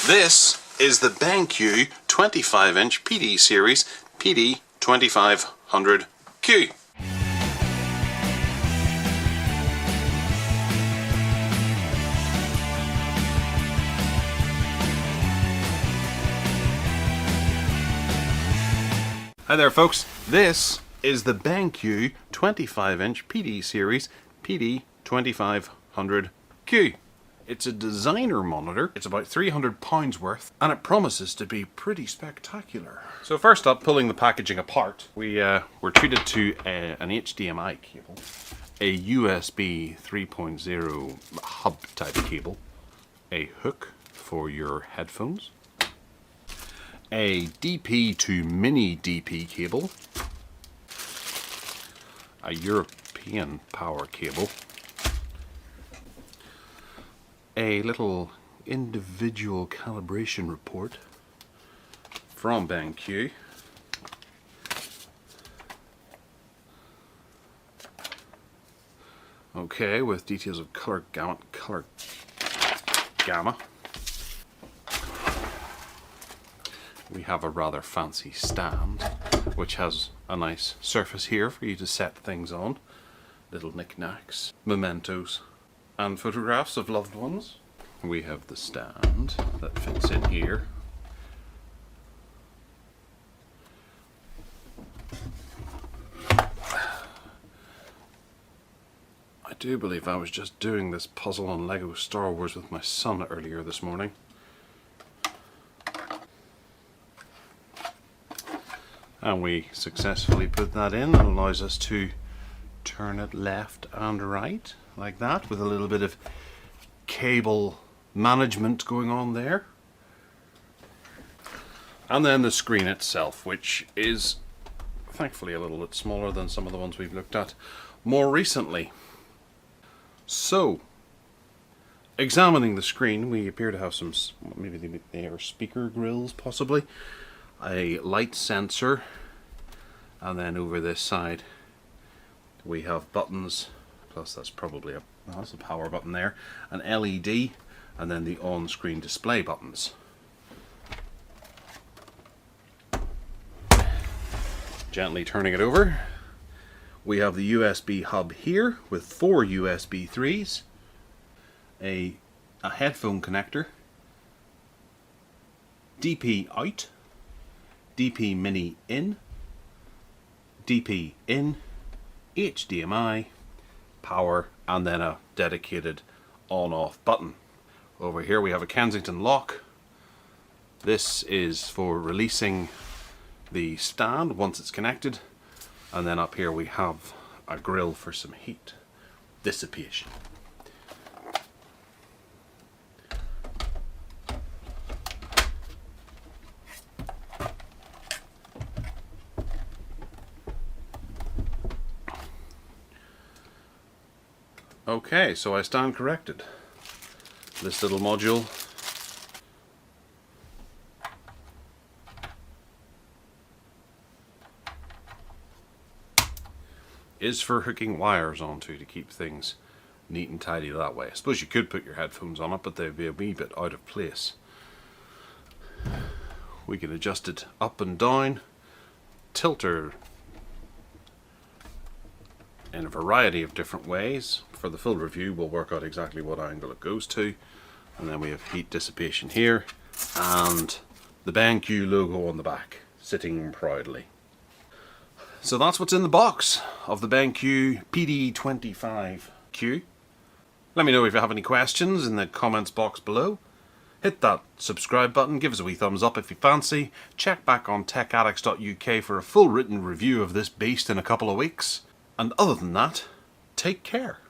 This is the BenQ 25-inch PD series PD2500Q. Hi there folks, this is the BenQ 25-inch PD series PD2500Q. It's a designer monitor, it's about £300 worth, and it promises to be pretty spectacular. So first up, pulling the packaging apart, we're treated to an HDMI cable, a USB 3.0 hub type cable, a hook for your headphones, a DP to mini DP cable, a European power cable, a little individual calibration report from BenQ, okay, with details of color gamma. We have a rather fancy stand which has a nice surface here for you to set things on, little knickknacks, mementos and photographs of loved ones. We have the stand that fits in here. I do believe I was just doing this puzzle on Lego Star Wars with my son earlier this morning. And we successfully put that in. That allows us to turn it left and right like that, with a little bit of cable management going on there. And then the screen itself, which is thankfully a little bit smaller than some of the ones we've looked at more recently. So, examining the screen, we appear to have some, maybe they are speaker grills possibly, a light sensor, and then over this side we have buttons, plus that's probably that's a power button there, an LED, and then the on-screen display buttons. Gently turning it over, we have the USB hub here with 4 USB 3s, a headphone connector, DP out, DP mini in, DP in, HDMI, power, and then a dedicated on-off button. Over here we have a Kensington lock. This is for releasing the stand once it's connected, and then up here we have a grill for some heat dissipation. Okay, so I stand corrected. This little module is for hooking wires onto to keep things neat and tidy that way. I suppose you could put your headphones on it, but they'd be a wee bit out of place. We can adjust it up and down, tilt her in a variety of different ways. For the full review we'll work out exactly what angle it goes to, and then we have heat dissipation here and the BenQ logo on the back sitting proudly. So that's what's in the box of the BenQ PD25Q. Let me know if you have any questions in the comments box below. Hit that subscribe button, give us a wee thumbs up if you fancy. Check back on techaddicts.uk for a full written review of this beast in a couple of weeks. And other than that, take care.